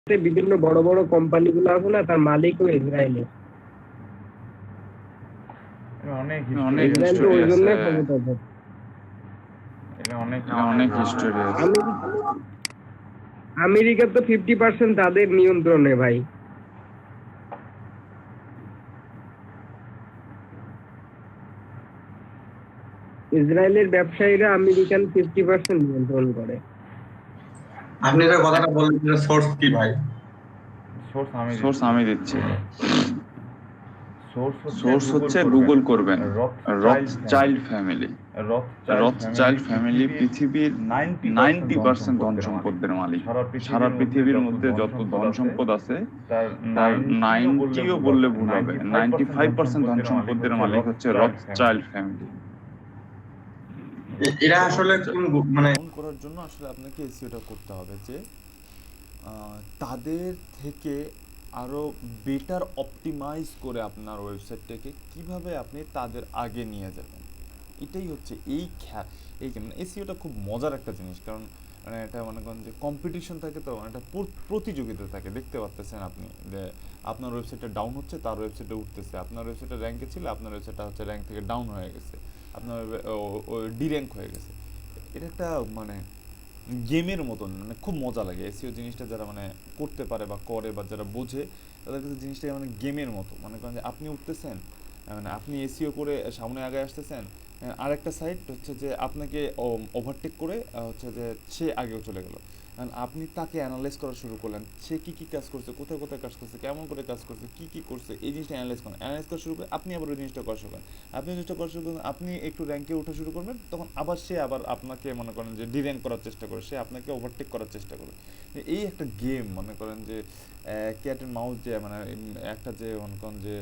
বিভিন্ন বড় বড় কোম্পানিগুলো আছে না, তার মালিকও ইসরায়েলি। অনেক ইসরায়েল তো ওই জন্য ক্ষমতাধর। অনেক হিস্টোরি আছে। আমেরিকা তো 50% তাদের নিয়ন্ত্রণে ভাই। ইসরায়েলের ব্যবসায়ীরা আমেরিকান 50% নিয়ন্ত্রণ করে। আপনি যে কথাটা বললেন সোর্স কি ভাই? সোর্স আমি দিচ্ছি। সোর্স হচ্ছে গুগল করবেন রথচাইল্ড ফ্যামিলি। রথচাইল্ড ফ্যামিলি পৃথিবীর 90% ধন সম্পদের মালিক। সারা পৃথিবীর মধ্যে যত ধন সম্পদ আছে তার 90ও বললে ভুল হবে, 95% ধন সম্পদের মালিক হচ্ছে রথচাইল্ড ফ্যামিলি। এরা আসলে মানে করার জন্য আসলে আপনাকে এসইওটা করতে হবে যে তাদের থেকে আরো বেটার অপটিমাইজ করে আপনার ওয়েবসাইটটাকে কিভাবে আপনি তাদের আগে নিয়ে যাবেন, এটাই হচ্ছে এই মানে এসইওটা খুব মজার একটা জিনিস। কারণ মানে এটা মনে করেন যে কম্পিটিশন থাকে, তো একটা প্রতিযোগিতা থাকে। দেখতে পাচ্ছেন আপনি যে আপনার ওয়েবসাইটটা ডাউন হচ্ছে, তার ওয়েবসাইটটা উঠতেছে। আপনার ওয়েবসাইটটা র্যাঙ্কে ছিল, আপনার ওয়েবসাইটটা হচ্ছে র্যাঙ্ক থেকে ডাউন হয়ে গেছে, আপনার ডি র্যাঙ্ক হয়ে গেছে। এটা একটা মানে গেমের মতন, মানে খুব মজা লাগে। এসইও জিনিসটা যারা মানে করতে পারে বা করে বা যারা বোঝে, তাদের কাছে জিনিসটা মানে গেমের মতো। মনে করেন যে আপনি উঠতেছেন, মানে আপনি এসইও করে সামনে আগে আসতেছেন, আরেকটা সাইট হচ্ছে যে আপনাকে ওভারটেক করে হচ্ছে যে সে আগেও চলে গেল। আপনি তাকে অ্যানালাইজ করা শুরু করলেন, সে কী কী কাজ করছে, কোথায় কোথায় কাজ করছে, কেমন করে কাজ করছে, কী কী করছে, এই জিনিসটা অ্যানালাইজ করা শুরু করে আপনি আবার ওই জিনিসটা করা শুরু করেন। আপনি জিনিসটা করা শুরু করেন, আপনি একটু র্যাঙ্কে ওঠা শুরু করবেন, তখন আবার সে আবার আপনাকে মনে করেন যে ডির্যাঙ্ক করার চেষ্টা করে, সে আপনাকে ওভারটেক করার চেষ্টা করে। এই একটা গেম, মনে করেন যে ক্যাট অ্যান্ড মাউস, যে মানে একটা যে মনে করেন যে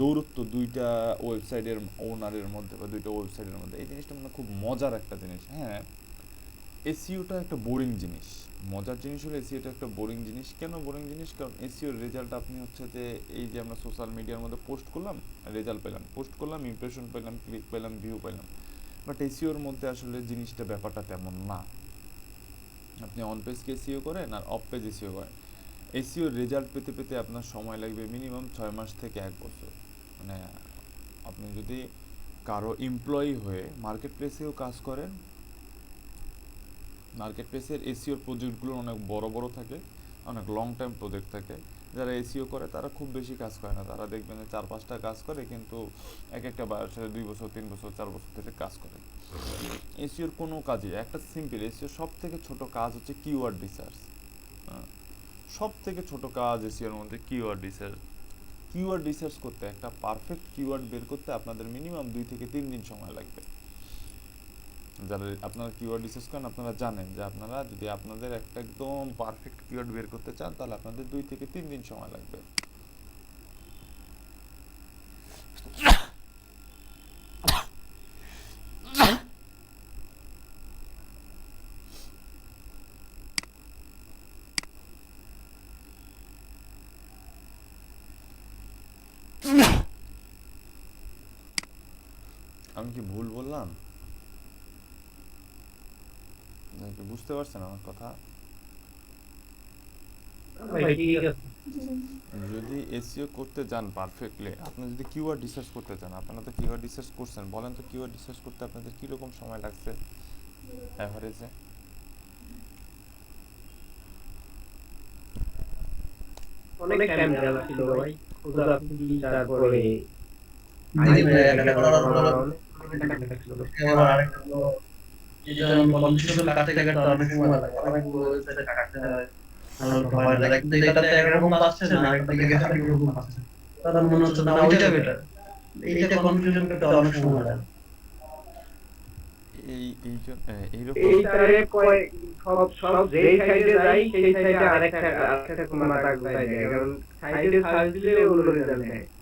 দৌরত্ব দুইটা ওয়েবসাইটের ওনারের মধ্যে বা দুইটা ওয়েবসাইটের মধ্যে, এই জিনিসটা মানে খুব মজার একটা জিনিস। হ্যাঁ, এসইওটা একটা বোরিং জিনিস। মজার জিনিস হলো এসইওটা একটা বোরিং জিনিস। কেন বোরিং জিনিস? কারণ এসইওর রেজাল্ট আপনি হচ্ছে যে এই যে আমরা সোশ্যাল মিডিয়ার মধ্যে পোস্ট করলাম, রেজাল্ট পেলাম, পোস্ট করলাম, ইমপ্রেশন পেলাম, ক্লিক পেলাম, ভিউ পেলাম। বাট এসইওর মধ্যে আসলে জিনিসটা ব্যাপারটা তেমন না। আপনি অন পেজকে এসইও করেন আর অফ পেজ এসইও করেন, এসইওর রেজাল্ট পেতে পেতে আপনার সময় লাগবে মিনিমাম 6 মাস থেকে 1 বছর। মানে আপনি যদি কারো এমপ্লয়ি হয়ে মার্কেট প্লেসেও কাজ করেন, মার্কেট প্লেসের এসইওর প্রজেক্টগুলো অনেক বড় বড় থাকে, অনেক লং টাইম প্রজেক্ট থাকে। যারা এসইও করে তারা খুব বেশি কাজ করে না, তারা দেখবেন যে 4-5টা কাজ করে, কিন্তু এক একটা বারের সাথে 2 বছর, 3 বছর, 4 বছর ধরে কাজ করে। এসইওর কোনো কাজই একটা সিম্পল, এসইওর সব থেকে ছোট কাজ হচ্ছে কিওয়ার্ড রিসার্চ। সব থেকে ছোট কাজ এসইওর মধ্যে কিওয়ার্ড রিসার্চ। কিওয়ার্ড রিসার্চ করতে, একটা পারফেক্ট কিওয়ার্ড বের করতে আপনাদের মিনিমাম 2 থেকে 3 দিন সময় লাগবে। যারা আপনারা কিওয়ার্ড রিসার্চ করেন আপনারা জানেন যে আপনারা যদি আপনাদের একটা একদম পারফেক্ট কিওয়ার্ড বের করতে চান, তাহলে আপনাদের 2 থেকে 3 দিন সময় লাগবে। আমি কি ভুল বললাম? বুঝতে পারছেন আমার কথা? যদি এসইও করতে যান পারফেক্টলি, আপনি যদি কিওয়ার্ড রিসার্চ করতে চান, আপনারা তো কিওয়ার্ড রিসার্চ করছেন, বলেন তো কিওয়ার্ড রিসার্চ করতে আপনাদের কীরকম সময় লাগছে অ্যাভারেজে? অনেক টাইম লাগছিল ভাই, খোঁজাখুঁজি, তারপরে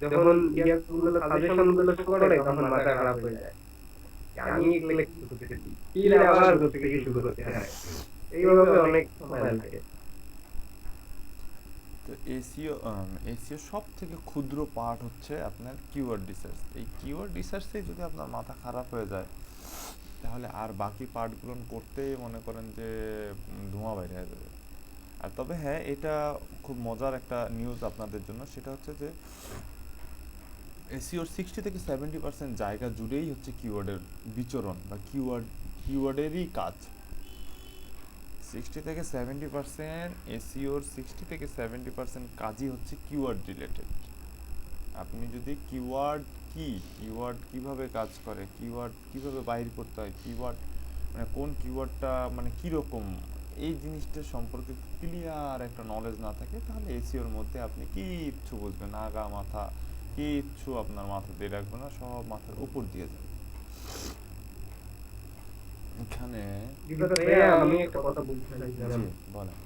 যখন সাজেশন গুলো করে তখন মাথা খারাপ হয়ে যায়। আমি আবার থেকে শুরু করতে হয়, এইভাবে অনেক সময় লাগে। তো এসইও সব থেকে ক্ষুদ্র পার্ট হচ্ছে আপনার কিওয়ার্ড রিসার্চ। এই কিওয়ার্ড রিসার্চে যদি আপনার মাথা খারাপ হয়ে যায়, তাহলে আর বাকি পার্টগুলো করতেই মনে করেন যে ধোঁয়া বাইরে হয়ে যাবে। আর তবে হ্যাঁ, এটা খুব মজার একটা নিউজ আপনাদের জন্য, সেটা হচ্ছে যে এসইওর 60 থেকে 70% জায়গা জুড়েই হচ্ছে কিওয়ার্ডের বিচরণ বা কিওয়ার্ডেরই কাজ। 60 থেকে 70% এসইওর 60 থেকে 70% কাজই হচ্ছে কিওয়ার্ড রিলেটেড। আপনি যদি কিওয়ার্ড কিভাবে কাজ করে, কিওয়ার্ড কিভাবে বাইর করতে হয়, কিওয়ার্ড মানে কোন কিওয়ার্ডটা মানে কীরকম, এই জিনিসটা সম্পর্কে ক্লিয়ার একটা নলেজ না থাকে, তাহলে এসইওর মধ্যে আপনি কিচ্ছু বুঝবেন না, আগা মাথা কিচ্ছু আপনার মাথা দিয়ে রাখবে না, সব মাথার উপর দিয়ে যাবে। এখানে আমি একটা কথা বলতে চাইছিলাম, বলেন।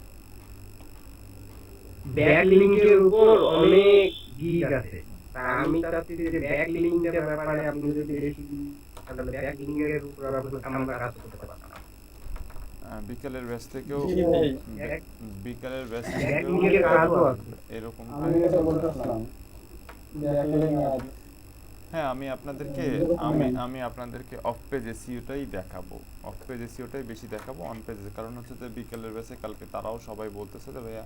ব্যাকলিংকের উপর অনেক গিগ আছে, তা আমি চাচ্ছি যে ব্যাকলিংকের ব্যাপারে আপনি যদি বেশি তাহলে ব্যাকলিংকের উপর আমরা কাজ করতে পারতাম। বিকালের ব্যাচ থেকেও বিকালের ব্যাচ ব্যাকলিংকের কাজও আছে এরকম। আমি এটা বলতেছিলাম ব্যাকলিং আর হ্যাঁ, আমি আপনাদেরকে অফ পেজ এসইওটাই দেখাবো, অফ পেজ এসইওটাই বেশি দেখাবো। অন পেজ কারণ হচ্ছে যে বিকেলের ব্যাচে কালকে তারাও সবাই বলতেছে যে ভাইয়া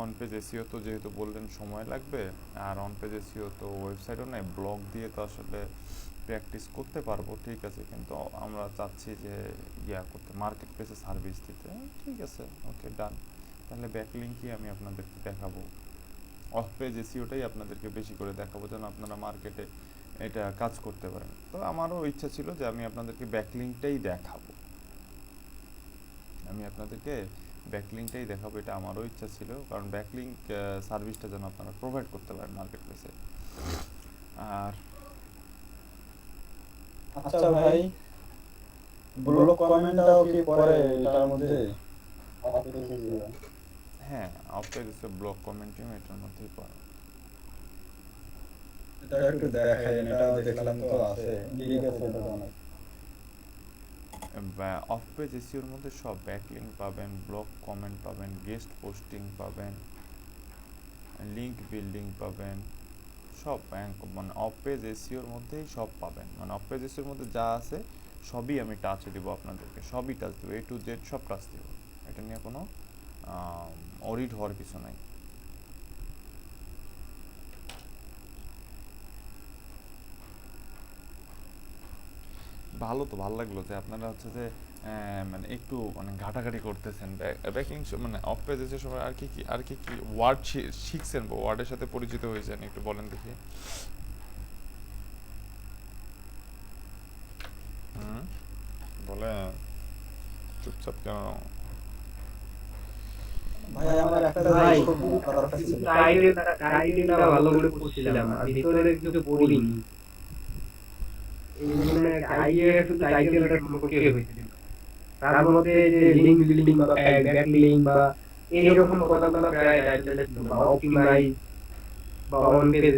অন পেজ এসইও তো যেহেতু বললেন সময় লাগবে, আর অন পেজ এসইও তো ওয়েবসাইটও নাই, ব্লগ দিয়ে তো আসলে প্র্যাকটিস করতে পারবো, ঠিক আছে, কিন্তু আমরা চাচ্ছি যে করতে মার্কেট প্লেসে সার্ভিস দিতে। ঠিক আছে, ওকে, ডান। তাহলে ব্যাকলিংকই আমি আপনাদেরকে দেখাবো, অফ পেজ এসইওটাই আপনাদেরকে বেশি করে দেখাবো যেন আপনারা মার্কেটে এটা কাজ করতে পারেন। তো আমারও ইচ্ছা ছিল যে আমি আপনাদেরকে ব্যাকলিংকটাই দেখাবো, এটা আমারও ইচ্ছা ছিল, কারণ ব্যাকলিংক সার্ভিসটা যেন আপনারা প্রোভাইড করতে পারেন মার্কেট প্লেসে। আর আচ্ছা ভাই, ব্লগ কমেন্টটাও কি পরে এটার মধ্যে? হ্যাঁ, অফ পেজ ব্লগ কমেন্টিং এটার মধ্যেই পড়ে। এটা একটু দেখাই, এটা দেখলাম তো আছে, ঠিক আছে, এটা তো অনেক। অফ পেজ এসইওর মধ্যে সব ব্যাকলিংক পাবেন, ব্লগ কমেন্ট পাবেন, গেস্ট পোস্টিং পাবেন, লিংক বিল্ডিং পাবেন, সব মানে অফ পেজ এসইওর মধ্যেই সব পাবেন। মানে অফ পেজ এসইওর মধ্যে যা আছে সবই আমি টাচে দিব আপনাদেরকে, সবই টাচ দেবো, A to Z সব টাচ দেব, এটা নিয়ে কোনো অরিড হওয়ার কিছু নাই। ভালো লাগলো যে আপনারা হচ্ছে যে মানে একটু মানে ঘাটাঘাটি করতেছেন, ব্যাকিং মানে অফ পেজে যে সময় আর কি ওয়ার্ড শিখছেন বা ওয়ার্ডের সাথে পরিচিত হয়েছেন, একটু বলেন দেখি। বলেন, চুপচাপ কেন? ভাই আমার একটা ভাই, দরকার ছিল। টাইটেলটা ভালো করে পড়ছিলাম আর ভিতরে কিছু পড়িনি, এই জন্য টাইটেলটা সম্পর্কে হয়েছিল। তার মধ্যে যে লিংক বিল্ডিং বা ব্যাকলিংক বা এইরকম কথাগুলো প্রায় টাইটেলে ছিল, বা অপটিমাইজ বা on page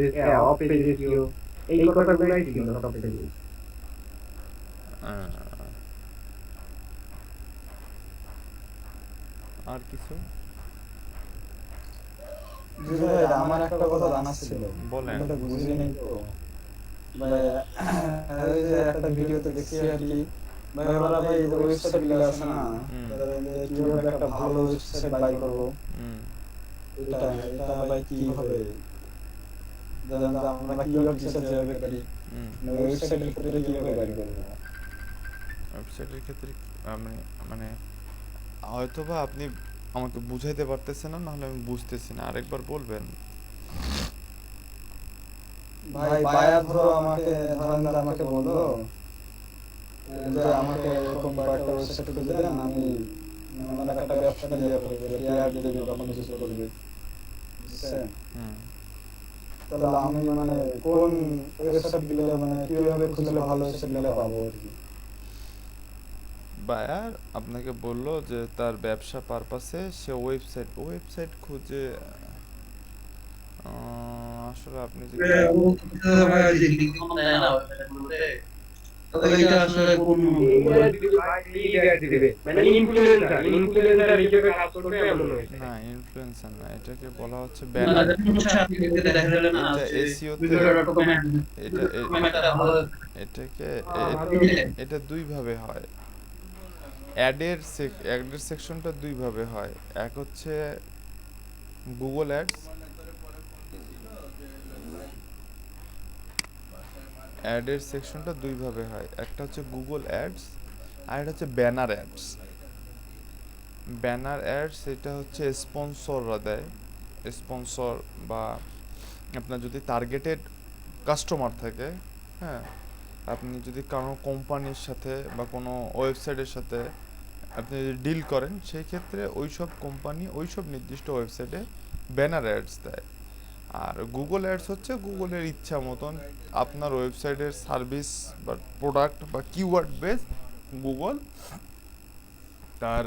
of page SEO, এই কথাগুলোই ছিল টপ পেজে। আর কিছু জি ভাই, আমার একটা কথা জানার ছিল, বলেন। এটা বুঝিনি তো ভাই। এই যে একটা ভিডিওতে দেখছি আর কি ভাই, ওরা ভাই যে ওয়েবসাইট গুলো আছে না, কিভাবে একটা ভালো ওয়েবসাইট বাই করবো, এটা ভাই কিভাবে জানেন, আমরা কিভাবে রিসার্চ যেভাবে করি ওয়েবসাইটের ক্ষেত্রে কিভাবে বাই করবো? ওয়েবসাইটের ক্ষেত্রে মানে হয়তোবা আপনি আমাকে বুঝাইতে পারতেছেন না, নাহলে আমি বুঝতেছি না, আরেকবার বলবেন। ভাই বায়ার ধরো আমাকে বললো যে আমাকে এরকম একটা ওয়েবসাইট করে দেন, আমি মানে একটা ব্যবসা দিয়ে করবো, টিআর দিয়ে দেবো, তখন কিছু করবে, বুঝছেন? তাহলে আমি মানে কোন ওয়েবসাইট গুলো মানে কিভাবে খুঁজলে ভালো ওয়েবসাইট গুলো পাবো আর কি? বায়ার আপনাকে বললো যে তার ব্যবসা পারপাসে সে ওয়েবসাইট খুঁজে, আসলে আপনি যে না ইনফ্লুয়েন্সার না, এটাকে বলা হচ্ছে ব্যানার। এটা দুই ভাবে হয়, অ্যাডের সেকশনটা দুই ভাবে হয়। এক হচ্ছে গুগল অ্যাডস, অ্যাডের সেকশনটা দুই ভাবে হয়, একটা হচ্ছে গুগল অ্যাডস আর একটা হচ্ছে ব্যানার অ্যাডস। ব্যানার অ্যাডস এটা হচ্ছে স্পন্সররা দেয়, স্পন্সর বা আপনার যদি টার্গেটেড কাস্টমার থাকে, হ্যাঁ, আপনি যদি কোনো কোম্পানির সাথে বা কোনো ওয়েবসাইটের সাথে আপনি যদি ডিল করেন, সেই ক্ষেত্রে ওইসব কোম্পানি ওইসব নির্দিষ্ট ওয়েবসাইটে ব্যানার অ্যাডস দেয়। আর গুগল অ্যাডস হচ্ছে গুগলের ইচ্ছা মতন আপনার ওয়েবসাইটের সার্ভিস বা প্রোডাক্ট বা কিওয়ার্ড বেস গুগল তার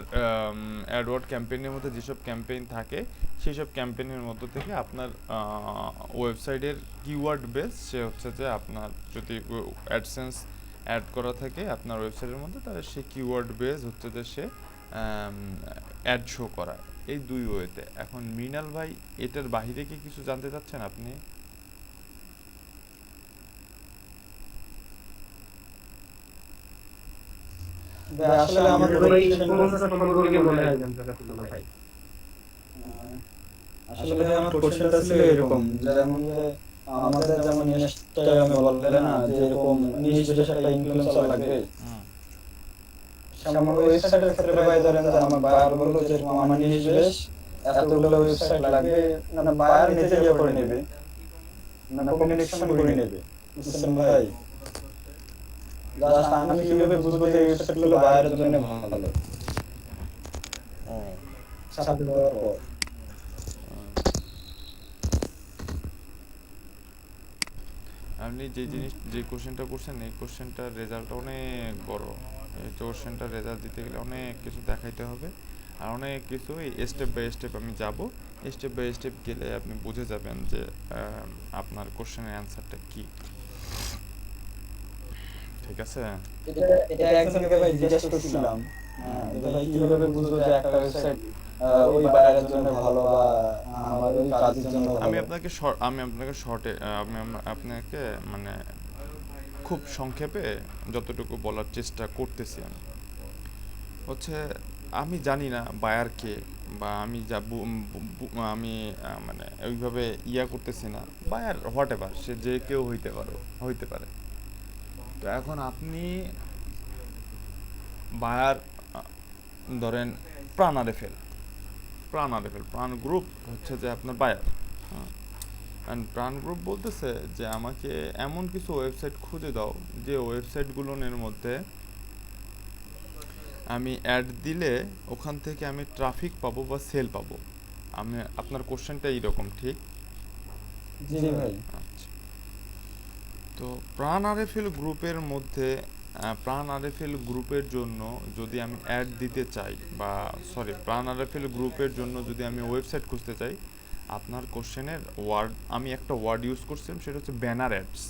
অ্যাডওয়ার্ড ক্যাম্পেইনের মধ্যে যেসব ক্যাম্পেইন থাকে সেই সব ক্যাম্পেইনের মধ্য থেকে আপনার ওয়েবসাইটের কিওয়ার্ড বেস সে হচ্ছে যে আপনার যদি অ্যাডসেন্স অ্যাড করা থাকে আপনার ওয়েবসাইটের মধ্যে, তাহলে সেই কিওয়ার্ড বেস হচ্ছে যে সে অ্যাড শো করায়। এই দুই ওয়েতে। এখন মৃণাল ভাই এটার বাহিরে কি কিছু জানতে চাচ্ছেন আপনি? আসলে আমাদের ভাই স্পন্সর সম্পর্কে মনে হয় জানতে চাচ্ছিলাম ভাই। আসলে ভাই আমার কোশ্চেনটা ছিল এরকম, যেমন যে আমাদের যেমন ইনস্টাগ্রামে বললে না যে এরকম নিজস্ব একটা ইনফ্লুয়েন্সার লাগবে, আমার ওয়েবসাইটের ক্ষেত্রে ভাই ধরেন যে আমার বায়ার বললো যে এরকম আমার নিজস্ব বেশ এতগুলো ওয়েবসাইট লাগবে, মানে বায়ার নিজে ইয়ে করে নেবে, মানে কমিউনিকেশন করে নেবে, বুঝছেন ভাই? জাস্ট আমি কিভাবে বুঝবো যে এই ওয়েবসাইটগুলো বায়ারের জন্য ভালো সাথে দেওয়ার পর? আপনি যে কোশ্চেনটা করছেন এই কোশ্চেনটার রেজাল্ট অনেক বড়। এই কোশ্চেনটার রেজাল্ট দিতে গেলে অনেক কিছু দেখাইতে হবে, আর অনেক কিছু স্টেপ বাই স্টেপ আমি যাব। স্টেপ বাই স্টেপ গেলে আপনি বুঝে যাবেন যে আপনার কোশ্চেনের অ্যান্সারটা কি। ঠিক আছে? এটা একজনকে ভাই জিজ্ঞেস করছিলাম, ভাই কিভাবে বুঝবো যে একটা ওয়েবসাইট ওই বায়ারের জন্য ভালো বা আমার ওই কাজের জন্য ভালো? আমি আপনাকে শর্টে আপনাকে মানে খুব সংক্ষেপে যতটুকু বলার চেষ্টা করতেছি আমি হচ্ছে, আমি জানি না বায়ার কে, বা আমি আমি মানে ওইভাবে করতেছি না, বায়ার হোয়াট এভার সে যে কেউ হইতে পারে। তো এখন আপনি বায়ার ধরেন প্রাণ আরএফএল, প্রাণ গ্রুপ হচ্ছে যে আপনার বায়ার। প্রাণ গ্রুপ বলতেছে যে আমাকে এমন কিছু ওয়েবসাইট খুঁজে দাও যে ওয়েবসাইটগুলোর মধ্যে আমি অ্যাড দিলে ওখান থেকে আমি ট্রাফিক পাবো বা সেল পাবো। আমি আপনার কোশ্চেনটা এইরকম, ঠিক? জি ভাই। আচ্ছা, তো প্রাণ আরএফএল গ্রুপের মধ্যে প্রাণ আরএফএল গ্রুপের জন্য যদি আমি অ্যাড দিতে চাই, বা প্রাণ আরএফএল গ্রুপের জন্য যদি আমি ওয়েবসাইট খুঁজতে চাই, আপনার কোশ্চেনের আমি একটা ওয়ার্ড ইউজ করছিলাম, সেটা হচ্ছে ব্যানার অ্যাডস।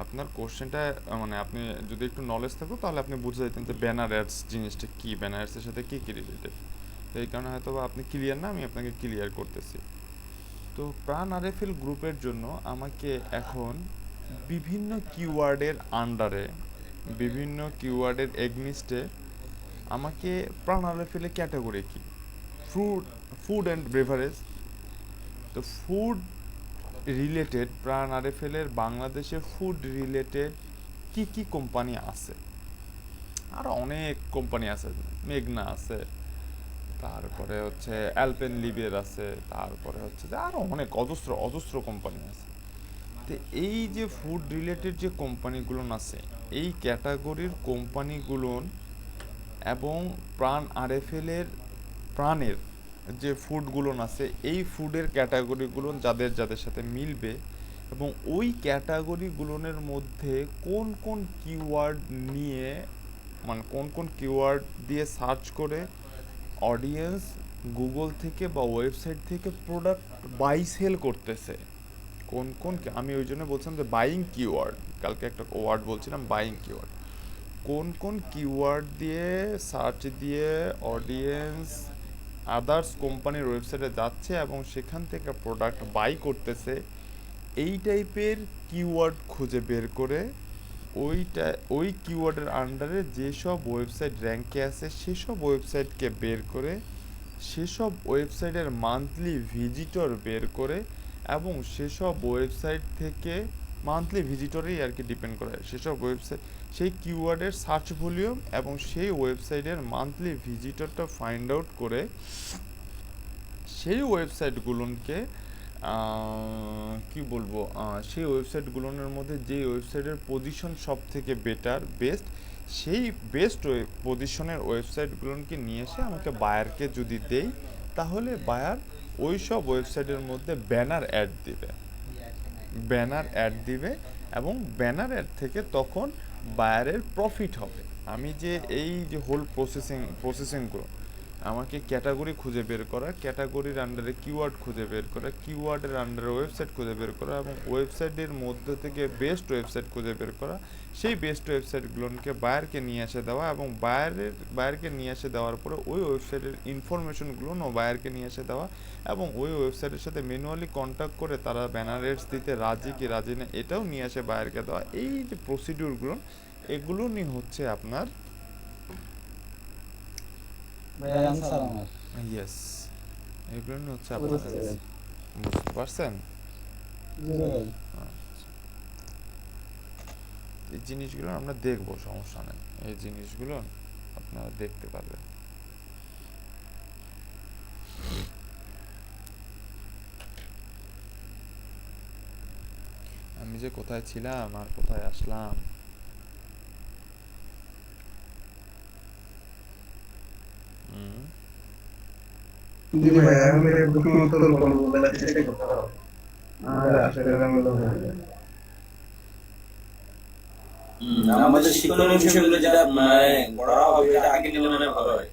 আপনার কোশ্চেনটা মানে আপনি যদি একটু নলেজ থাকতো তাহলে আপনি বুঝে যেতেন যে ব্যানার অ্যাডস জিনিসটা কি, ব্যানার অ্যাডসের সাথে কী কী রিলেটেড। তো এই কারণে হয়তো আপনি ক্লিয়ার না, আমি আপনাকে ক্লিয়ার করতেছি। তো প্রাণ আরএফএল গ্রুপের জন্য আমাকে এখন বিভিন্ন কিওয়ার্ডের আন্ডারে, বিভিন্ন কিওয়ার্ডের এগনিস্টে আমাকে প্রাণ আরএফএলের ক্যাটাগরি কি, ফুড অ্যান্ড বেভারেজ। তো ফুড রিলেটেড প্রাণ আরএফএলের বাংলাদেশে ফুড রিলেটেড কি কি কোম্পানি আছে? আর অনেক কোম্পানি আছে, মেঘনা আছে, তারপরে হচ্ছে অ্যালপেনলিবের আছে, তারপরে হচ্ছে যে আরও অনেক অজস্র কোম্পানি আছে। তো এই যে ফুড রিলেটেড যে কোম্পানিগুলো আছে, এই ক্যাটাগরির কোম্পানিগুলো এবং প্রাণ আরএফএলের প্রাণের যে ফুডগুলো আছে, এই ফুডের ক্যাটাগরিগুলো যাদের সাথে মিলবে, এবং ওই ক্যাটাগরিগুলোর মধ্যে কোন কোন কিওয়ার্ড নিয়ে, মানে কোন কিওয়ার্ড দিয়ে সার্চ করে অডিয়েন্স গুগল থেকে বা ওয়েবসাইট থেকে প্রোডাক্ট বাই সেল করতেছে, আমি ওই জন্য বলছিলাম যে বাইং কিওয়ার্ড, কালকে একটা ওয়ার্ড বলছিলাম বাইং কিওয়ার্ড, কোন কিওয়ার্ড দিয়ে সার্চ দিয়ে অডিয়েন্স আদার্স কোম্পানির ওয়েবসাইটে যাচ্ছে এবং সেখান থেকে প্রোডাক্ট বাই করতেছে, এই টাইপের কিওয়ার্ড খুঁজে বের করে ওই কিওয়ার্ডের আন্ডারে যেসব ওয়েবসাইট র্যাঙ্কে আছে সেসব ওয়েবসাইটকে বের করে, সেসব ওয়েবসাইটের মান্থলি ভিজিটর বের করে, এবং সেসব ওয়েবসাইট থেকে মান্থলি ভিজিটরেই আর কি ডিপেন্ড করে সেসব ওয়েবসাইট, সেই কিওয়ার্ডের সার্চ ভলিউম এবং সেই ওয়েবসাইটের মান্থলি ভিজিটরটা ফাইন্ড আউট করে সেই ওয়েবসাইটগুলোকে কি বলবো, সেই ওয়েবসাইটগুলোর মধ্যে যে ওয়েবসাইটের পজিশন সব থেকে বেটার বেস্ট, সেই বেস্ট পজিশনের ওয়েবসাইটগুলোকে নিয়ে এসে আমাকে বায়ারকে যদি দেই, তাহলে বায়ার ওই সব ওয়েবসাইটের মধ্যে ব্যানার অ্যাড দিবে এবং ব্যানার অ্যাড থেকে তখন বায়ারের প্রফিট হবে। আমি যে এই যে হোল প্রসেসিংগুলো, আমাকে ক্যাটাগরি খুঁজে বের করা, ক্যাটাগরির আন্ডারে কিওয়ার্ড খুঁজে বের করা, কিওয়ার্ডের আন্ডারে ওয়েবসাইট খুঁজে বের করা, এবং ওয়েবসাইটের মধ্যে থেকে বেস্ট ওয়েবসাইট খুঁজে বের করা, সেই বেস্ট ওয়েবসাইটগুলোকে বায়ারকে নিয়ে এসে দেওয়া, এবং বায়ারকে নিয়ে এসে দেওয়ার পরে ওই ওয়েবসাইটের ইনফরমেশনগুলো বায়ারকে নিয়ে এসে দেওয়া, এবং ওই ওয়েবসাইটের সাথে ম্যানুয়ালি কন্ট্যাক্ট করে তারা ব্যানার এডস দিতে রাজি কি রাজি না এটাও নিয়ে এসে বায়ারকে দেওয়া। এই যে প্রসিডিউরগুলো, এগুলো নিয়ে হচ্ছে আপনার ইয়েস, এগুলো নিয়ে হচ্ছে আপনার, বুঝতে পারছেন? এই জিনিসগুলো আমরা দেখবো, সমস্যা নেই, এই জিনিসগুলো আপনারা দেখতে পারবেন। আমি যে কোথায় ছিলাম আর কোথায় আসলাম, জি ভাই, আমি প্রশ্ন উত্তর করবো বলে চেষ্টা করতে হবে। আসলে আমি আমাদের শিক্ষণীয় বিষয়গুলো যেটা মানে পড়া হবে এটা আগে নিলে মানে ভালো হয়।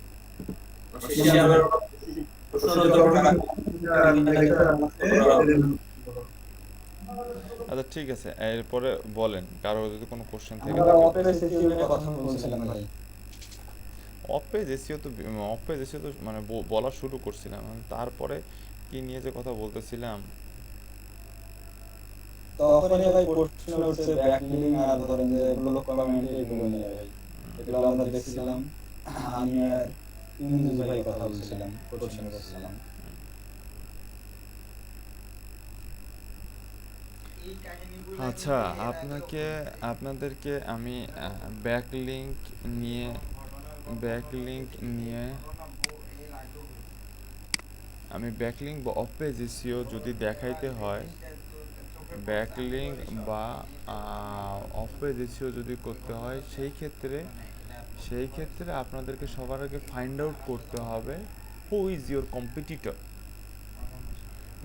শেষে আবার প্রশ্ন আচ্ছা ঠিক আছে, এরপরে বলেন কারো যদি কোনো কোশ্চেন থেকে আমরা থাকে। অপেজ এসইও নিয়ে কথা বলছিলাম ভাই। অপেজ এসইও তো মানে বলা শুরু করছিলাম, তারপরে কি নিয়ে যে কথা বলতেছিলাম, তখনই ভাই প্রশ্ন উঠছে ব্যাকলিং আর ধরেন যে ব্লক কমিউনিটি, এগুলো নিয়ে ভাই। এগুলো আমরা দেখছিলাম, আমি আর ইংরেজি ভাই কথা বলছিলাম, কোশ্চেন করছিলাম। আচ্ছা আপনাদেরকে আমি ব্যাকলিংক নিয়ে আমি ব্যাকলিংক বা অপেজ এসইও যদি দেখাইতে হয়, ব্যাকলিংক বা অপেজ এসইও যদি করতে হয়, সেই ক্ষেত্রে আপনাদেরকে সবার আগে ফাইন্ড আউট করতে হবে who is your competitor.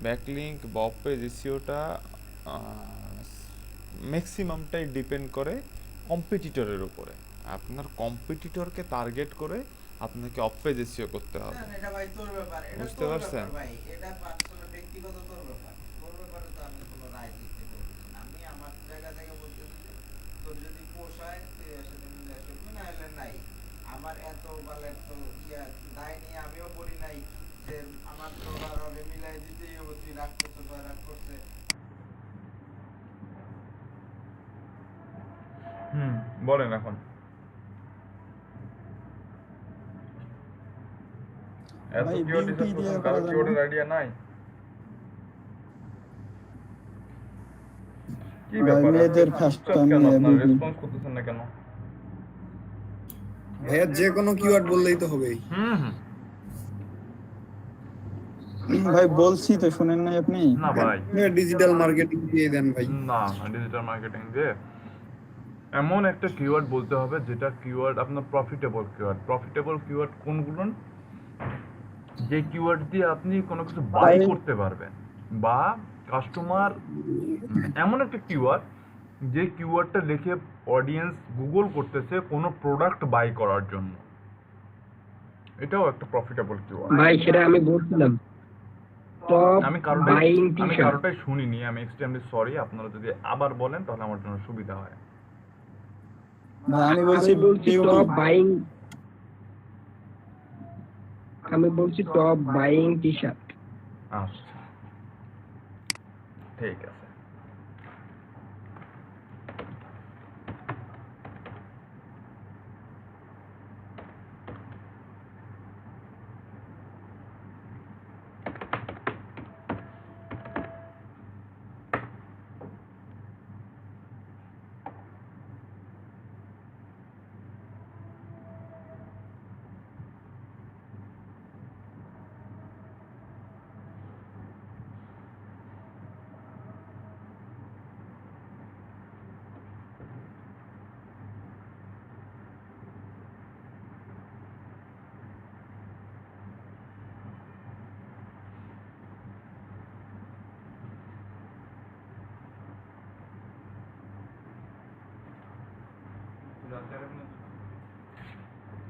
Backlink বা অপেজ এসইওটা ম্যাক্সিমামটাই ডিপেন্ড করে কম্পিটিটরের উপরে। আপনার কম্পিটিটরকে টার্গেট করে আপনাকে অপেজ এসইও করতে হবে, বুঝতে পারছেন? আমার এত বলে তো ইয়া দায় নিয়ে আমিও বলি নাই যে আমার তো আর হবে মিলাই দিতেই হবে, তুই রাগ করতে বা রাগ করতে। বলেন এখন। এত কিওয়ার্ড ডিসকাস করছেন, কারো কিওয়ার্ডের আইডিয়া নাই? কি ব্যাপার, মেয়েদের ফার্স্ট টাইম আপনারা রেসপন্স করতেছেন না কেন? ভাইয়া যে কোনো কিওয়ার্ড বললেই তো হবেই। ভাই বলছি তো, শুনেন নাই আপনি? না ভাই, ডিজিটাল মার্কেটিং দিয়ে দেন ভাই। না ডিজিটাল মার্কেটিং যে এমন একটা কিওয়ার্ড বলতে হবে যেটা কিওয়ার্ড আপনার প্রফিটেবল কিওয়ার্ড কোনগুলো, যে কিওয়ার্ড দিয়ে আপনি কোনো কিছু বাই করতে পারবেন, বা কাস্টমার, এমন একটা কিওয়ার্ড যে কিওয়ার্ডটা দেখে অডিয়েন্স গুগল করতেছে কোনো প্রোডাক্ট বাই করার জন্য, এটাও একটা প্রফিটেবল কিওয়ার্ড। ভাই সেটা আমি বলছিলাম, আমি কারোটাই শুনিনি, আমি এক্সট্রিমলি সরি, আপনারা যদি আবার বলেন তাহলে আমার জন্য সুবিধা হয়। আমি বলছি টপ বাইং, আমি বলছি টপ বাইং টি শার্ট। আচ্ছা ঠিক আছে।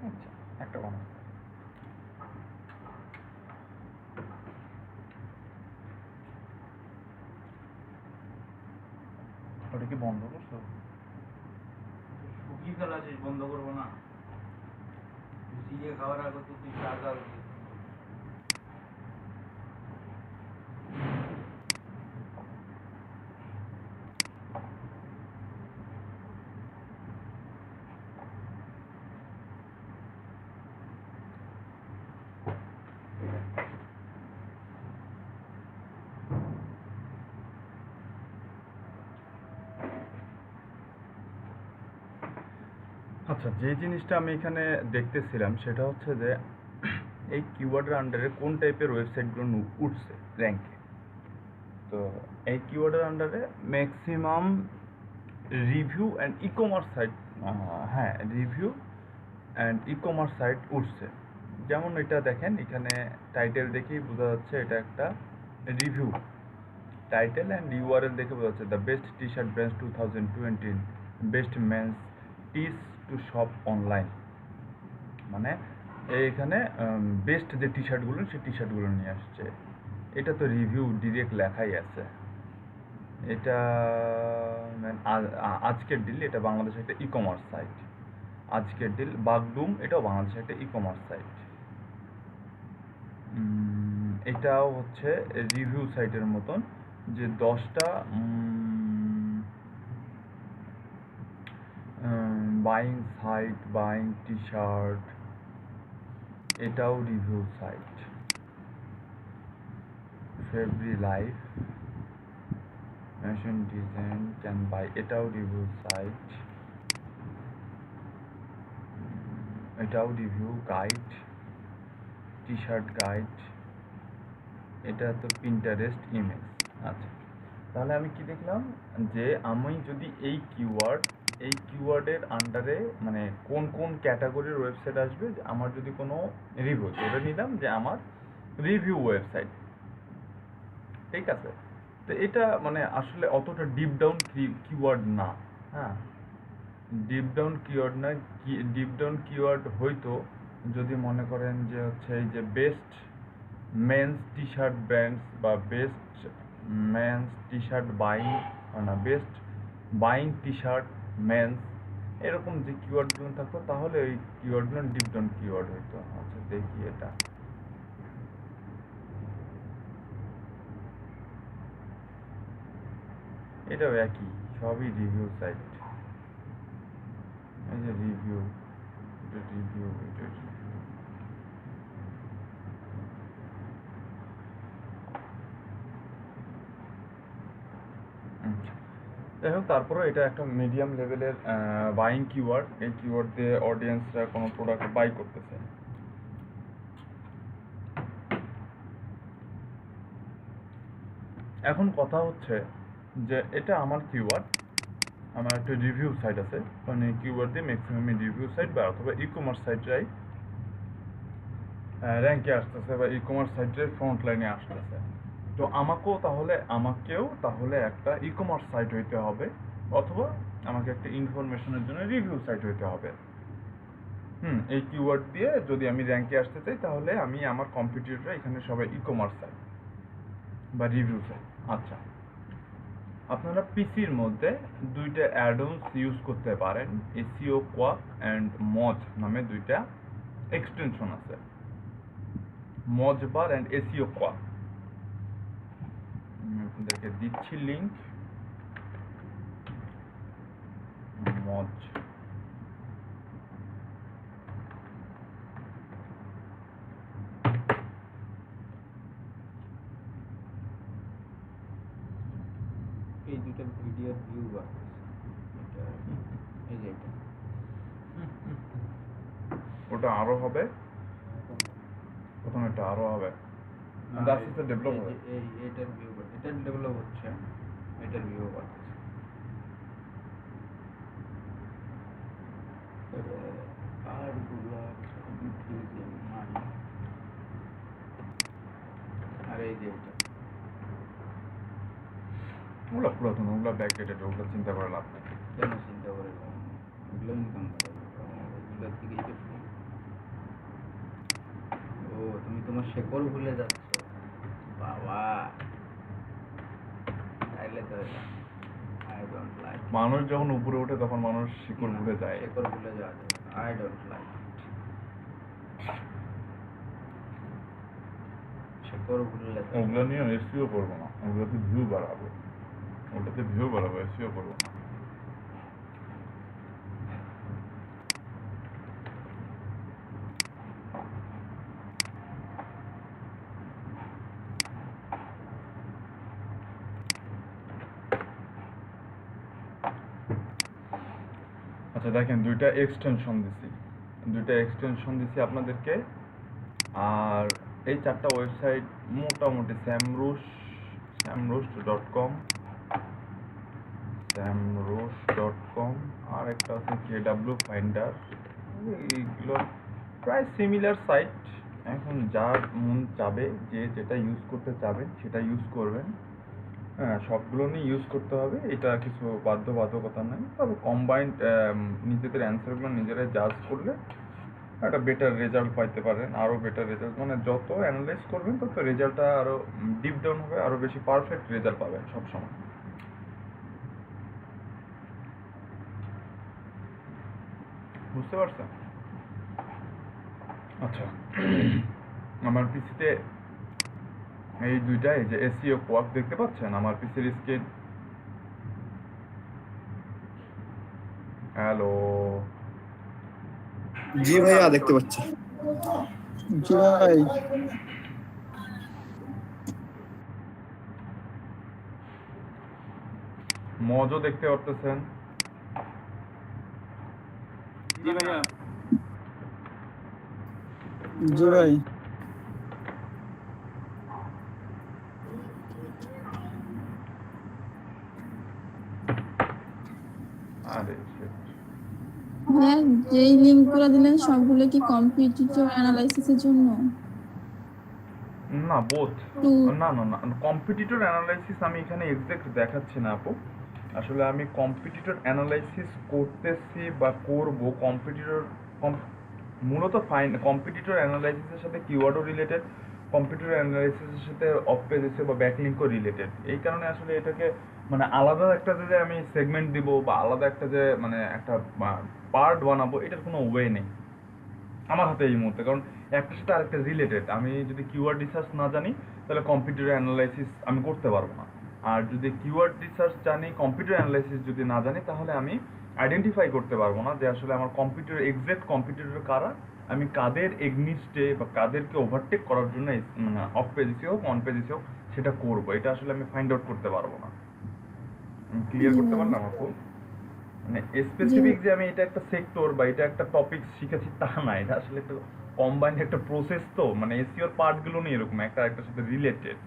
আচ্ছা একটা বানাও। ওটা কি বন্ধ করছো? শুকিয়ে ফেলাছিস, বন্ধ করবো না? দিয়ে খাওয়ার আগে তো তুই চা খাওয়া আচ্ছা, যে জিনিসটা আমি এখানে দেখতেছিলাম সেটা হচ্ছে যে এই কিওয়ার্ডের আন্ডারে কোন টাইপের ওয়েবসাইটগুলো উঠছে র্যাঙ্কে। তো এই কিওয়ার্ডের আন্ডারে maximum review and e-commerce site, হ্যাঁ review and e-commerce site উঠছে। যেমন এটা দেখেন, এখানে টাইটেল দেখেই বোঝা যাচ্ছে এটা একটা রিভিউ। টাইটেল অ্যান্ড ইউআরএল দেখে বোঝা যাচ্ছে the best T shirt brands 2020, best men's tees to shop online. মানে এইখানে বেস্ট যে টি শার্টগুলো সেই টি শার্টগুলো নিয়ে আসছে। এটা তো রিভিউ ডিরেক্ট লেখাই আছে। এটা আজকের ডিল, এটা বাংলাদেশের একটা ই কমার্স সাইট। আজকের ডিল বাগডুম, এটাও বাংলাদেশের একটা ই কমার্স সাইট। এটাও হচ্ছে রিভিউ সাইটের মতন, যে 10টা buying site, buying T shirt, এটাও review site. Fabrilife, fashion design can buy, এটাও রিভিউ সাইট। এটাও review guide, T shirt guide. এটা তো পিন্টারেস্ট ইমেজ। আচ্ছা, তাহলে আমি কি দেখলাম যে আমি যদি এই কিওয়ার্ডের আন্ডারে মানে কোন কোন ক্যাটাগরির ওয়েবসাইট আসবে, আমার যদি কোনো রিভিউ, ধরে নিলাম যে আমার রিভিউ ওয়েবসাইট, ঠিক আছে। তো এটা মানে আসলে অতটা ডিপ ডাউন কিওয়ার্ড না। হ্যাঁ, ডিপ ডাউন কিওয়ার্ড না। ডিপ ডাউন কিওয়ার্ড হয়তো যদি মনে করেন যে হচ্ছে এই যে best men's T shirt brands বা best men's T shirt buying, না best buying T shirt men's, এরকম যে কিওয়ার্ডগুলো থাকতো তাহলে ওই কিওয়ার্ডগুলো ডিপ ডাউন কিওয়ার্ড হইতো। আচ্ছা দেখি, এটাও একই, সবই রিভিউ সাইট। এই যে রিভিউ, এটা রিভিউ, এটা রিভিউ। যাই হোক, তারপরে এটা একটা মিডিয়াম লেভেলের বাইং কিওয়ার্ড। এই কিওয়ার্ড দিয়ে অডিয়েন্সরা কোনো প্রোডাক্ট বাই করতেছে। এখন কথা হচ্ছে যে এটা আমার কিওয়ার্ড, আমার একটা রিভিউ সাইট আছে, মানে কিওয়ার্ড দিয়ে ম্যাক্সিমাম রিভিউ সাইট বা অথবা ই কমার্স সাইটরাই র্যাঙ্কে আসতেছে বা ই কমার্স সাইটের ফ্রন্ট লাইনে আসতেছে। তো আমাকেও তাহলে একটা ই কমার্স সাইট হইতে হবে, অথবা আমাকে একটা ইনফরমেশনের জন্য রিভিউ সাইট হইতে হবে। এই কিওয়ার্ড দিয়ে যদি আমি র্যাঙ্কে আসতে চাই, তাহলে আমি আমার কম্পিটিটররা এখানে সবাই ই কমার্স সাইট বা রিভিউ সাইট। আচ্ছা, আপনারা পিসির মধ্যে দুইটা অ্যাডন্স ইউজ করতে পারেন। এসইও কোয়াক অ্যান্ড মজ নামে দুইটা এক্সটেনশন আছে, মজবার অ্যান্ড এসইও কোয়াক। আপনাদেরকে দিচ্ছি লিঙ্ক। মজ, এই দুটো ভিডিওর ভিউ এটা, এই যে এটা, ওটা আরো হবে, প্রথমে এটা আরো হবে, আস্তে আস্তে ডেভেলপ হবে। এটার ভিউ, এটার ডেভেলপ হচ্ছে, এটার ভিউ বাড়তেছে। আর আর এই যে এটা, ওগুলো পুরাতন, ওগুলো ব্যাকডেটেড, ওগুলো চিন্তা করে লাভ নেই। কেন চিন্তা করে? এগুলো ইনকাম করে, এগুলোর থেকেই তো free। ও তুমি তোমার শেকড় ভুলে যাচ্ছ বাবা, তাইলে তো এটা আই ডোন্ট লাইক। মানুষ যখন উপরে ওঠে তখন মানুষ শিকড় ভুলে যায়। শেকড় ভুলে যাওয়া যাবে, আই ডোন্ট লাইক। শেকড় ভুললে তো ওগুলো নিয়ে এসিও করবো না, ওগুলোতে ভিউ বাড়াবো, ওটাতে ভিউ বাড়াবো, এসিও করবো না। আচ্ছা দেখেন, দুইটা এক্সটেনশন দিছি আপনাদেরকে। আর এই 4টা ওয়েবসাইট মোটামুটি samrush.com আর একটা আছে KW ফাইন্ডার। এইগুলো প্রায় সিমিলার সাইট। এখন যার মন চাবে, যে যেটা ইউজ করতে চাবেন সেটা ইউজ করবেন। হ্যাঁ, সবগুলো নিয়ে ইউজ করতে হবে, এটা কিছু বাধ্যবাধকতা নেই। তবে কম্বাইন্ড নিজেদের অ্যান্সারগুলো নিজেরাই জাজ করলে একটা বেটার রেজাল্ট পাইতে পারেন, আরও বেটার রেজাল্ট। মানে যত অ্যানালাইজ করবেন তত রেজাল্টটা আরও ডিপ ডাউন হবে, আরও বেশি পারফেক্ট রেজাল্ট পাবেন সবসময়। বুঝতে পারছেন? আচ্ছা, আমার পিসিতে এই দুইটা, এই যে এসইও কোয়াক দেখতে পাচ্ছেন আমার পিসির স্ক্রিন। হ্যালো, জি ভাইয়া দেখতে পাচ্ছি। জি ভাই। মজও দেখতে পারতেছেন? জি ভাইয়া। জি ভাই। আরে shit। হ্যাঁ, যেই লিঙ্কগুলো দিলেন সবগুলো কি কম্পিটিটিভ অ্যানালাইসিসের জন্য? না, বোথ। টু- না না না, কম্পিটিটর অ্যানালাইসিস আমি এখানে এক্সাক্ট দেখাচ্ছি না আপু। আসলে আমি কম্পিটিটর অ্যানালাইসিস করতেছি বা করব। মূলত কম্পিটিটর অ্যানালাইসিসের সাথে কিওয়ার্ডও রিলেটেড, কম্পিটিটর অ্যানালাইসিসের সাথে অফ পেজ এসে বা ব্যাকলিঙ্কও রিলেটেড। এই কারণে আসলে এটাকে মানে আলাদা একটা যে আমি সেগমেন্ট দিব বা আলাদা একটা যে মানে একটা পার্ট বানাবো, এটার কোনো ওয়ে নেই আমার হাতে এই মুহূর্তে। কারণ একটার সাথে আরেকটা রিলেটেড। আমি যদি কিওয়ার্ড রিসার্চ না জানি তাহলে কম্পিউটার অ্যানালাইসিস আমি করতে পারবো না। আর যদি কিওয়ার্ড রিসার্চ জানি, কম্পিউটার অ্যানালাইসিস যদি না জানি, তাহলে আমি আইডেন্টিফাই করতে পারবো না যে আসলে আমার এক্সাক্ট কম্পিউটার কারা, আমি কাদের এগনিস্টে বা কাদেরকে ওভারটেক করার জন্য মানে অফ পেজে হোক অন পেজে হোক সেটা করবো। এটা আসলে আমি ফাইন্ড আউট করতে পারবো না। ক্লিয়ার করতে পারলাম আপু? মানে স্পেসিফিক যে আমি এটা একটা সেক্টর বা এটা একটা টপিক শিখেছি তা না, এটা আসলে একটা কম্বাইন্ড একটা প্রসেস। তো মানে এসইওর পার্টগুলো নিয়ে এরকম একটা একটার সাথে রিলেটেড।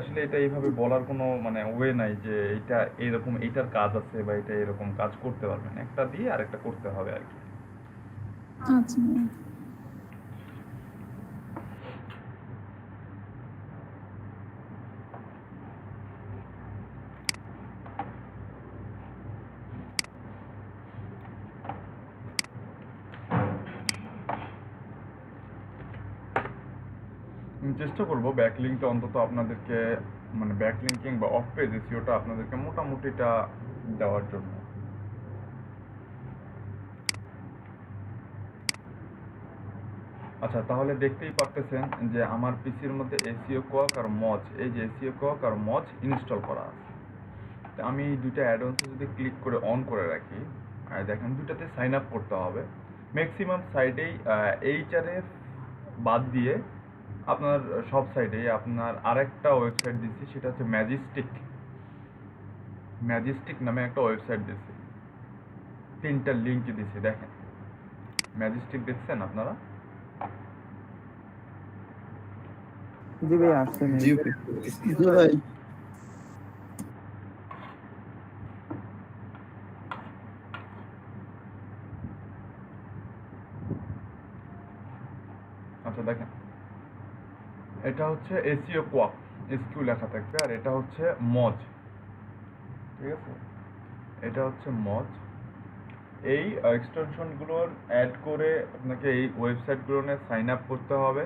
আসলে এটা এইভাবে বলার কোনো মানে ওয়ে নাই যে এটা এরকম এটার কাজ আছে বা এটা এরকম কাজ করতে পারবেন, একটা দিয়ে আরেকটা করতে হবে আর কি। আচ্ছা, চেষ্টা করবো ব্যাকলিংকটা অন্তত আপনাদেরকে, মানে ব্যাকলিঙ্কিং বা অফ পেজ এসইওটা আপনাদেরকে মোটামুটিটা দেওয়ার জন্য। আচ্ছা, তাহলে দেখতেই পারতেছেন যে আমার পিসির মধ্যে এসইও কোয়াক আর মজ, এই যে এসইও কোয়াক আর মজ ইনস্টল করা আছে। তো আমি এই দুইটা অ্যাডঅনসে যদি ক্লিক করে অন করে রাখি, আর দেখেন দুইটাতে সাইন আপ করতে হবে। ম্যাক্সিমাম সাইটেই এইচআরএফ বাদ দিয়ে আপনার সব সাইডেই আপনার আরেকটা ওয়েবসাইট দিচ্ছি, সেটা হচ্ছে ম্যাজিস্টিক নামে একটা ওয়েবসাইট দিচ্ছি। 3টা লিঙ্ক দিচ্ছি, দেখেন ম্যাজিস্টিক দেখছেন আপনারা? জি ভাই আসছে। জি জি ভাই। আচ্ছা দেখেন, এটা হচ্ছে এসইও কোয়াক, এসকিউ লেখা থাকবে, আর এটা হচ্ছে মজ। ঠিক আছে, এটা হচ্ছে মজ। এই এক্সটেনশনগুলোর অ্যাড করে আপনাকে এই ওয়েবসাইটগুলোতে সাইন আপ করতে হবে,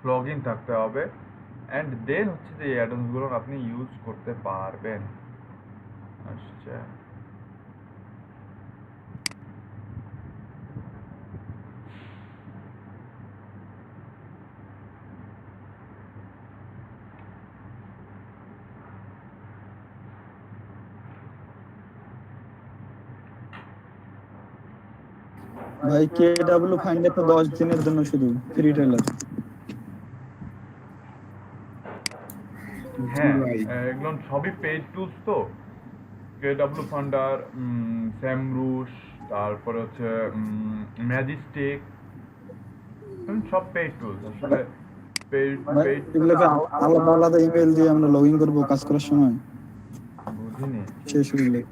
লগ ইন থাকতে হবে, অ্যান্ড দেন হচ্ছে যে এই অ্যাডন্সগুলো আপনি ইউজ করতে পারবেন। আচ্ছা, ভাই KW ফাইন্ডে তো 10 দিনের জন্য শুধু ফ্রি ট্রায়াল। হ্যাঁ, এগুলো সবই পেইড টুলস তো। KW ফান্ডার, স্যামরুশ, তারপরে হচ্ছে ম্যাজিস্টিক, সব পেইড টুলস আসলে। এগুলোকে আলাদা আলাদা ইমেল দিয়ে আমরা লগ ইন করবো কাজ করার সময়। বুঝিনি শেষ হইলে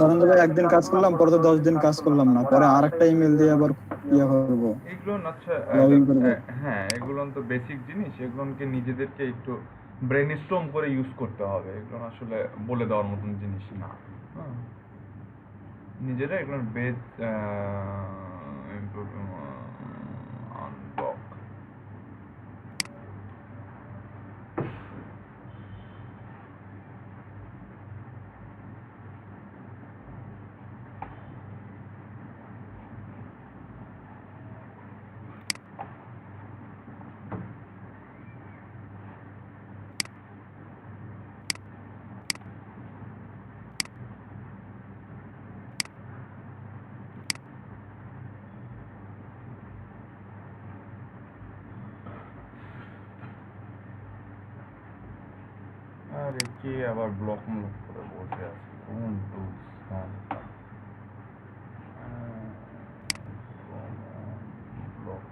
ধরেন যে ভাই একদিন কাজ করলাম, পরে তো 10 দিন কাজ করলাম না, পরে আরেকটা ইমেল দিয়ে আবার ইয়ে করবো, এগুলো। আচ্ছা, লগ ইন করবো। হ্যাঁ, এগুলো তো বেসিক জিনিস, এগুলোকে নিজেদেরকে একটু ব্রেনস্টর্ম করে ইউজ করতে হবে। এগুলো আসলে বলে দেওয়ার মতন জিনিস না। নিজেরা এগুলো বেস আনলক। আরে কে আবার ব্লক করে বসে আছে? কোন টুলস? ব্লক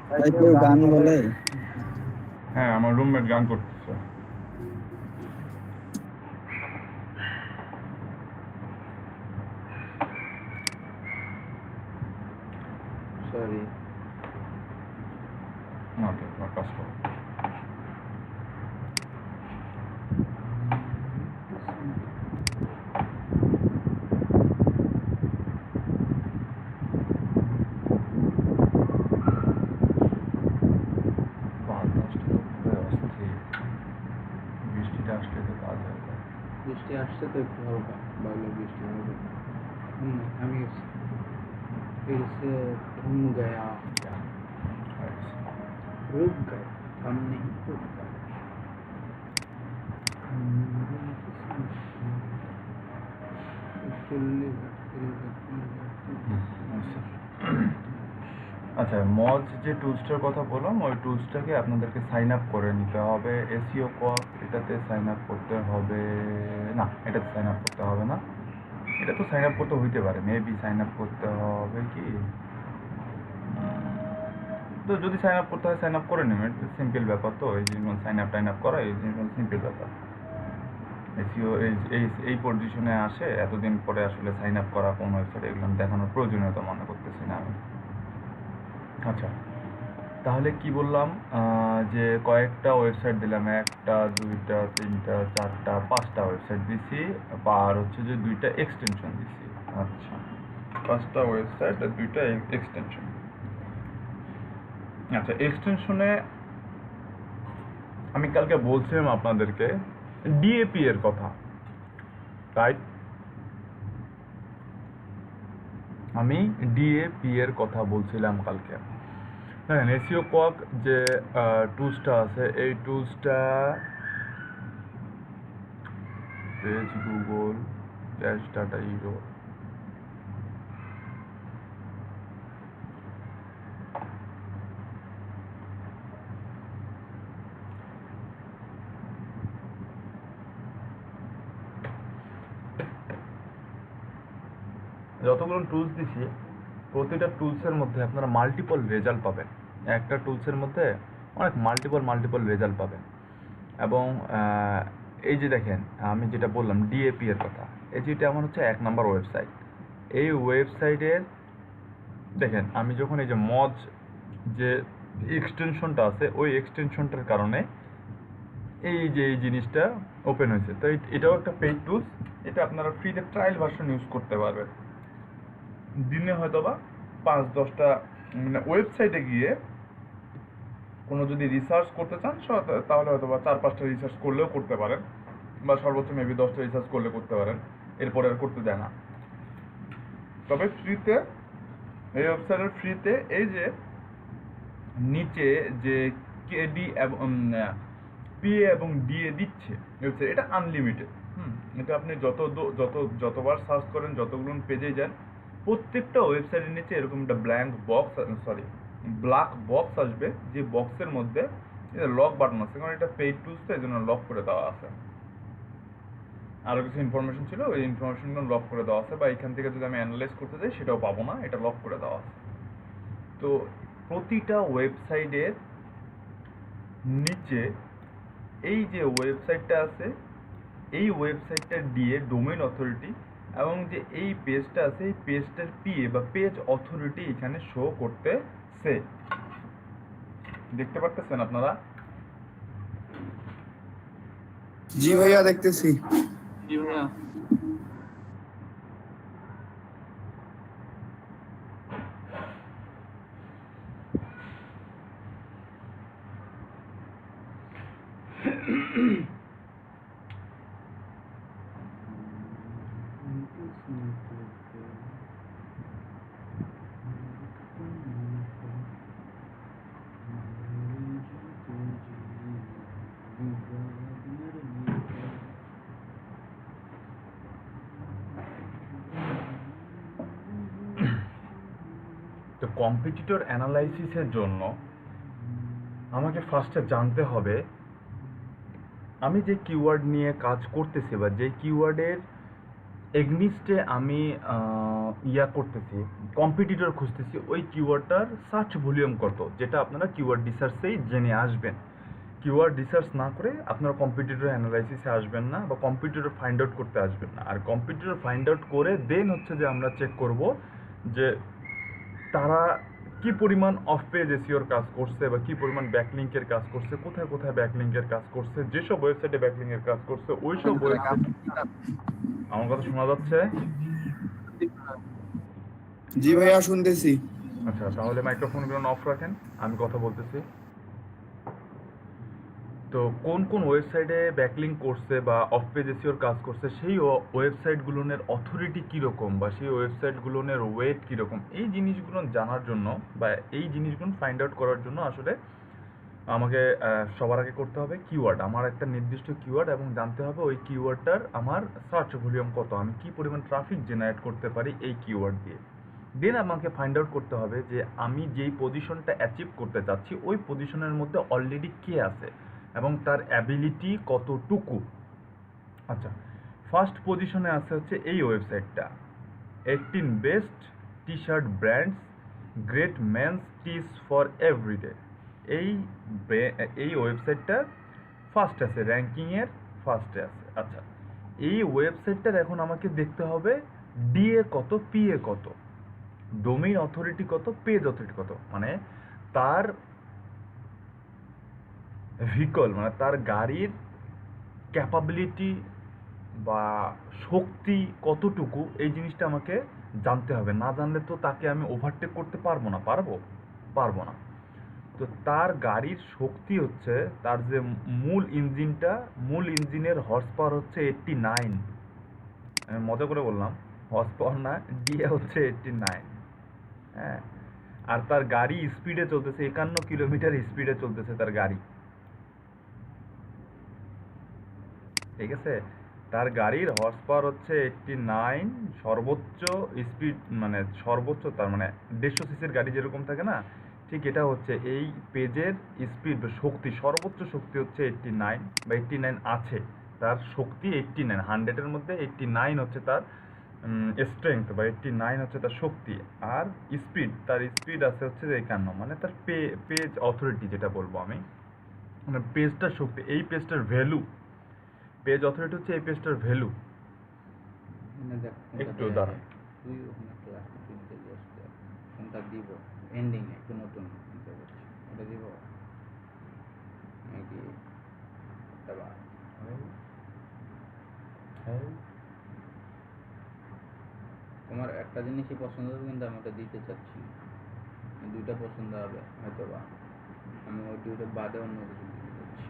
ভাই কেউ গান বলে? হ্যাঁ, আমার রুমমেট গান করতেছে। সরি, না তো তোমার কাজ করো। বৃষ্টিটা আসলে তো কাজ হয়ে যায়। বৃষ্টি আসছে তো একটু হালকা, বাইরে বৃষ্টি হবে। আমি फिर से थम गया, रुक गया, थम नहीं रुक गया। আচ্ছা, মজ যে টুলসটার কথা বললাম, ওই টুলসটাকে আপনাদেরকে সাইন আপ করে নিতে হবে। এসইও কোয়াক এটাতে সাইন আপ করতে হবে না, এটাতে সাইন আপ করতে হবে না। এটা তো সাইন আপ করতে হইতে পারে, মেবি সাইন আপ করতে হবে কি, তো যদি সাইন আপ করতে হয় সাইন আপ করে নেবেন, সিম্পল ব্যাপার। তো এই জিনিসগুলো সাইন আপ টাইন আপ করা, এই জিনিসগুলো সিম্পল ব্যাপার। এসইও এই পজিশনে আসে, এতদিন পরে আসলে সাইন আপ করা কোন ওয়েবসাইট, এগুলো দেখানোর প্রয়োজনীয়তা মনে করতেছি না আমি। আচ্ছা, তাহলে কি বললাম, যে কয়েকটা ওয়েবসাইট দিলাম, 1টা 2টা 3টা 4টা 5টা ওয়েবসাইট দিছি, আর হচ্ছে যে 2টা এক্সটেনশন দিছি। আচ্ছা, 5টা ওয়েবসাইট আর 2টা এক্সটেনশন। আচ্ছা, এক্সটেনশনে আমি কালকে বলছিলাম আপনাদেরকে ডিএপি এর কথা, রাইট? আমি ডিএপি এর কথা বলছিলাম কালকে। দেখেন, এসইও কোয়াক যে টুলসটা আছে, এই টুলসটা page Google cache data euro যতগুলো টুলস দিছি প্রতিটা টুলসের মধ্যে আপনারা মাল্টিপল রেজাল্ট পাবেন। একটা টুলসের মধ্যে অনেক মাল্টিপল রেজাল্ট পাবেন। এবং এই যে দেখেন আমি যেটা বললাম ডিএপি এর কথা, এই যেটা আমার হচ্ছে 1 নম্বর ওয়েবসাইট। এই ওয়েবসাইটের দেখেন আমি যখন এই যে মজ যে এক্সটেনশনটা আছে ওই এক্সটেনশনটার কারণে এই যে এই জিনিসটা ওপেন হয়েছে। তো এটাও একটা পেইড টুলস, এটা আপনারা ফ্রিতে ট্রায়াল ভার্সন ইউজ করতে পারবেন। দিনে হয়তো বা 5-10টা মানে ওয়েবসাইটে গিয়ে কোনো যদি রিসার্চ করতে চান তাহলে হয়তো বা 4-5টা রিসার্চ করলেও করতে পারেন, বা সর্বোচ্চ মেবি 10টা রিসার্চ করলে করতে পারেন, এরপরে আর করতে দেয় না। তবে ফ্রিতে এই ওয়েবসাইটের ফ্রিতে এই যে নিচে যে কেডি এবং পিএ এবং ডিএ দিচ্ছে ওয়েবসাইট, এটা আনলিমিটেড। এটা আপনি যতবার সার্চ করেন, যতগুলো পেজে যান, প্রত্যেকটা ওয়েবসাইটের নিচে এরকম একটা ব্ল্যাক বক্স আসবে, যে বক্সের মধ্যে লক বাটন আছে, কারণ এটা পেইড টুলস তো এই জন্য লক করে দেওয়া আছে। আরও কিছু ইনফরমেশন ছিল, ওই ইনফরমেশনগুলো লক করে দেওয়া আছে, বা এখান থেকে যদি আমি অ্যানালাইজ করতে যাই সেটাও পাবো না, এটা লক করে দেওয়া আছে। তো প্রতিটা ওয়েবসাইটের নিচে এই যে ওয়েবসাইটটা আছে, এই ওয়েবসাইটটা দিয়ে ডোমেইন অথরিটি এবং যে এই পেজটা আছে এই পেজটার পিএ বা পেজ অথরিটি এখানে শো করতেছে। দেখতে পারতেছেন আপনারা? জি ভাইয়া দেখতেছি। তো কম্পিটিটর অ্যানালাইসিসের জন্য আমাকে ফার্স্টে জানতে হবে আমি যে কিওয়ার্ড নিয়ে কাজ করতেছি বা যে কিওয়ার্ডের এগনিস্টে আমি করতেছি, কম্পিটিটর খুঁজতেছি, ওই কিওয়ার্ডটার সার্চ ভলিউম কত, যেটা আপনারা কিওয়ার্ড রিসার্চেই জেনে আসবেন। কিওয়ার্ড রিসার্চ না করে আপনারা কম্পিটিটর অ্যানালাইসিসে আসবেন না, বা কম্পিটিটর ফাইন্ড আউট করতে আসবেন না। আর কম্পিটিটর ফাইন্ড আউট করে দেন হচ্ছে যে আমরা চেক করব যে তারা কি পরিমাণ অফ পেজ এসইওর কাজ করছে, বা কি পরিমাণ ব্যাকলিংকের কাজ করছে, কোথায় কোথায় ব্যাকলিংকের কাজ করছে, যেসব ওয়েবসাইটে ব্যাকলিংকের কাজ করছে ওইসব ওয়েবসাইট। আমার কথা শোনা যাচ্ছে? জি ভাইয়া শুনতেছি। আচ্ছা, তাহলে মাইক্রোফোনগুলো অফ রাখেন, আমি কথা বলতেছি। তো কোন কোন ওয়েবসাইটে ব্যাকলিং করছে বা অফ পেজ এসইওর কাজ করছে, সেই ওয়েবসাইটগুলোর অথরিটি কীরকম, বা সেই ওয়েবসাইটগুলোর ওয়েট কীরকম, এই জিনিসগুলো জানার জন্য বা এই জিনিসগুলো ফাইন্ড আউট করার জন্য আসলে আমাকে সবার আগে করতে হবে কিওয়ার্ড, আমার একটা নির্দিষ্ট কিওয়ার্ড, এবং জানতে হবে ওই কিওয়ার্ডটার আমার সার্চ ভলিউম কত, আমি কি পরিমাণ ট্রাফিক জেনারেট করতে পারি এই কিওয়ার্ড দিয়ে। দেন আমাকে ফাইন্ড আউট করতে হবে যে আমি যেই পজিশনটা অ্যাচিভ করতে চাচ্ছি ওই পজিশনের মধ্যে অলরেডি কে আছে এবং তার অ্যাবিলিটি কতটুকু। আচ্ছা, ফার্স্ট পজিশনে আছে হচ্ছে এই ওয়েবসাইটটা, 18 best T shirt brands, great men's tees for everyday. এই ওয়েবসাইটটা ফার্স্ট আছে, র্যাঙ্কিংয়ের ফার্স্টে আছে। আচ্ছা, এই ওয়েবসাইটটার এখন আমাকে দেখতে হবে ডিএ কত, পিএ কত, ডোমেইন অথরিটি কত, পেজ অথরিটি কত, মানে তার ভেহিকল মানে তার গাড়ির ক্যাপাবিলিটি বা শক্তি কতটুকু, এই জিনিসটা আমাকে জানতে হবে। না জানলে তো তাকে আমি ওভারটেক করতে পারবো না। পারবো না। তো তার গাড়ির শক্তি হচ্ছে, তার যে মূল ইঞ্জিনের হর্স পাওয়ার হচ্ছে 89। আমি মজা করে বললাম, হর্স পাওয়ার না, ডিএ হচ্ছে 89। হ্যাঁ, আর তার গাড়ি স্পিডে চলতেছে 51 কিলোমিটার স্পিডে চলতেছে তার গাড়ি। ঠিক আছে, তার গাড়ির হর্স পাওয়ার হচ্ছে 89, সর্বোচ্চ স্পিড মানে সর্বোচ্চ, তার মানে 150 সিসির গাড়ি যেরকম থাকে না, ঠিক এটা হচ্ছে এই পেজের স্পিড বা শক্তি, সর্বোচ্চ শক্তি হচ্ছে 89 বা 89 আছে তার শক্তি। 89, 100-এর মধ্যে 89 হচ্ছে তার স্ট্রেংথ বা 89 হচ্ছে তার শক্তি, আর স্পিড, তার স্পিড আছে হচ্ছে যে 51, মানে তার পেজ অথরিটি যেটা বলবো আমি, মানে পেজটার শক্তি, এই পেজটার ভ্যালু, পেজ অথরিটি হচ্ছে এই পেজটার ভ্যালু। একটু দাঁড়া, তুই ওখানে ক্লাস দিতে জাস্ট কোনটা দিব এন্ডিং এ একটু নতুন এটা দিব নাকি দেবা? তোমার একটা জিনিসই পছন্দ হবে কিন্তু আমি ওটা দিতে চাচ্ছি না, দুইটা পছন্দ হবে হয়তো বা আমি ওই দুইটা বাদে অন্য কিছু দিতে চাচ্ছি।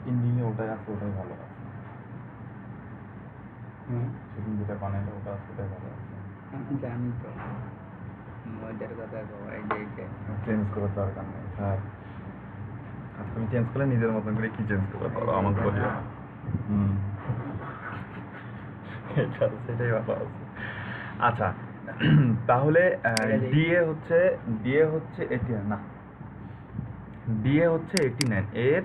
এন্ডিংয়ে ওটাই আছে, ওটাই ভালো আছে। সেদিন যেটা বানাইলে ওটা আছে, ওটাই ভালো আছে। জানি তো ওইটার কথা কয় যে চেঞ্জ করার দরকার নেই স্যার, আর তুমি চেঞ্জ করলে নিজের মতন করে কি চেঞ্জ করবে করো, আমাকে বলিও না। সেটাই ভালো আছে। আচ্ছা, তাহলে ডিএ হচ্ছে 89, না ডিএ হচ্ছে 89, এর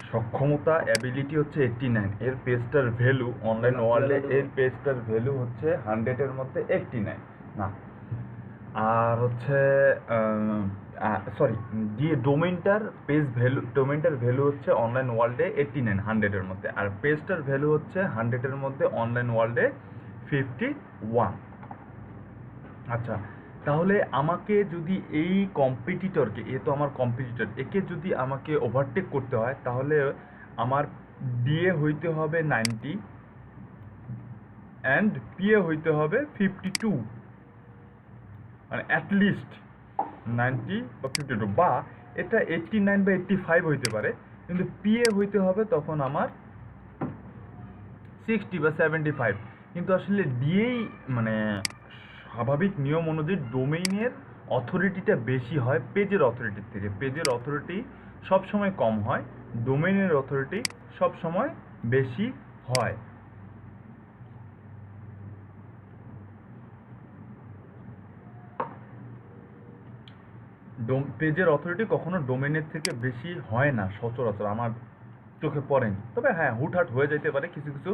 সক্ষমতা অ্যাবিলিটি হচ্ছে 89, এর পেজটার ভ্যালু অনলাইন ওয়ার্ল্ডে এর পেজটার ভ্যালু হচ্ছে 100 এর মধ্যে 89, না আর হচ্ছে সরি ডিএ ডোমেইনটার পেজ ভ্যালু, ডোমেইনটার ভ্যালু হচ্ছে অনলাইন ওয়ার্ল্ডে 89 100 এর মধ্যে, আর পেজটার ভ্যালু হচ্ছে 100 এর মধ্যে অনলাইন ওয়ার্ল্ডে 51। আচ্ছা, তাহলে আমাকে যদি এই কম্পিটিটরকে, এ তো আমার কম্পিটিটর, একে যদি আমাকে ওভারটেক করতে হয় তাহলে আমার ডিএ হইতে হবে 90 অ্যান্ড পিএ হইতে হবে 52, মানে অ্যাটলিস্ট 90 বা 52, বা এটা 89 বা 85 হইতে পারে, কিন্তু পিএ হইতে হবে তখন আমার 60 বা 75। কিন্তু আসলে ডিএই মানে স্বাভাবিক নিয়ম অনুযায়ী ডোমেইনের অথরিটিটা বেশি হয় পেজের অথরিটির থেকে, পেজের অথরিটি সবসময় কম হয়, ডোমেইনের অথরিটি সবসময় বেশি হয়। পেজের অথরিটি কখনো ডোমেইনের থেকে বেশি হয় না সচরাচর, আমার চোখে পড়েনি, তবে হ্যাঁ হুটহাট হয়ে যেতে পারে কিছু কিছু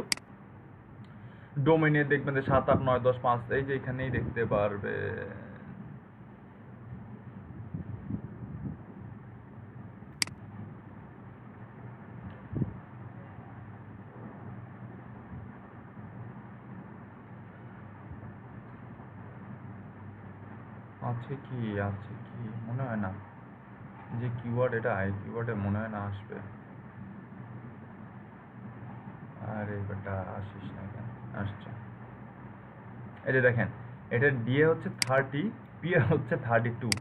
ডোমেইনে, দেখবেন যে 7 8 9 10 5, এই যে এখানেই দেখতে পারবে। আছে কি মনে হয় না যে কিওয়ার্ড, এটা আই কিওয়ার্ডে মনে হয় না আসবে। আরে বেটা আসিস না কেন, আসছে। এই যে দেখেন, এটা ডিএ হচ্ছে 30, পিএ হচ্ছে 32,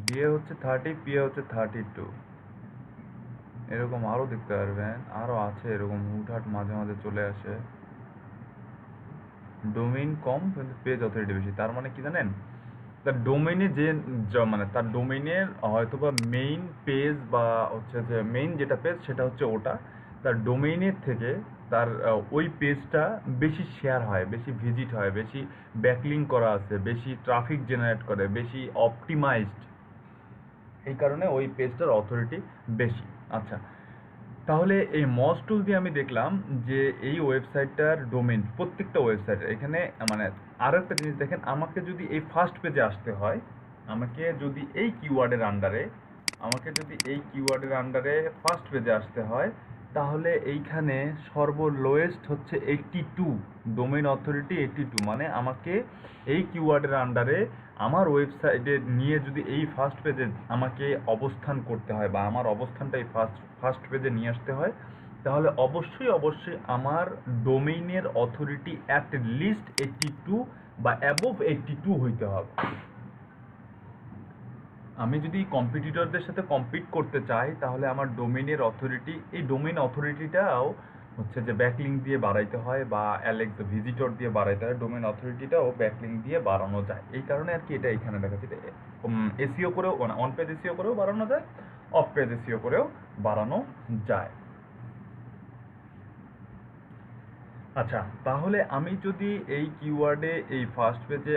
ডিএ হচ্ছে 30, পিএ হচ্ছে 32, এরকম আরো দেখতে পারবেন, আরো আছে এরকম হুটহাট মাঝে মাঝে চলে আসে। ডোমেইন কম কিন্তু পেজ অথরিটি বেশি, তার মানে কি জানেন, তার ডোমেইনে মানে তার ডোমেইনের হয়তোবা মেইন পেজ বা হচ্ছে যে মেইন যেটা পেজ সেটা হচ্ছে ওটা, তার ডোমেইনের থেকে তার ওই পেজটা বেশি শেয়ার হয়, বেশি ভিজিট হয়, বেশি ব্যাকলিঙ্ক করা আছে, বেশি ট্রাফিক জেনারেট করে, বেশি অপটিমাইজড, এই কারণে ওই পেজটার অথরিটি বেশি। আচ্ছা, তাহলে এই মজ টুল দিয়ে আমি দেখলাম যে এই ওয়েবসাইটটার ডোমেইন, প্রত্যেকটা ওয়েবসাইটের এখানে, মানে আরও একটা জিনিস দেখেন, আমাকে যদি এই ফার্স্ট পেজে আসতে হয়, আমাকে যদি এই কিওয়ার্ডের আন্ডারে ফার্স্ট পেজে আসতে হয়, তাহলে এইখানে সর্বলোয়েস্ট হচ্ছে 82, ডোমেইন অথরিটি 82, মানে আমাকে এই কিওয়ার্ডের আন্ডারে আমার ওয়েবসাইটে নিয়ে যদি এই ফার্স্ট পেজে আমাকে অবস্থান করতে হয়, বা আমার অবস্থানটা এই ফার্স্ট পেজে নিয়ে আসতে হয়, তাহলে অবশ্যই আমার ডোমেইনের অথরিটি অ্যাট লিস্ট 82 বা অ্যাবোভ 82 হইতে হবে। আমি যদি কম্পিটিটরদের সাথে কম্পিট করতে চাই তাহলে আমার ডোমেইনের অথরিটি, এই ডোমেইন অথরিটিটাও হচ্ছে যে ব্যাকলিঙ্ক দিয়ে বাড়াইতে হয়, বা অ্যালেক্স ভিজিটর দিয়ে বাড়াইতে হয়, ডোমেইন অথরিটিটাও ব্যাকলিঙ্ক দিয়ে বাড়ানো যায়। এই কারণে আর কি এটা এখানে দেখাচ্ছি, এসইও করেও, অন পেজ এসইও করেও বাড়ানো যায়, অফ পেজ এসইও করেও বাড়ানো যায়। আচ্ছা, তাহলে আমি যদি এই কিওয়ার্ডে এই ফার্স্ট পেজে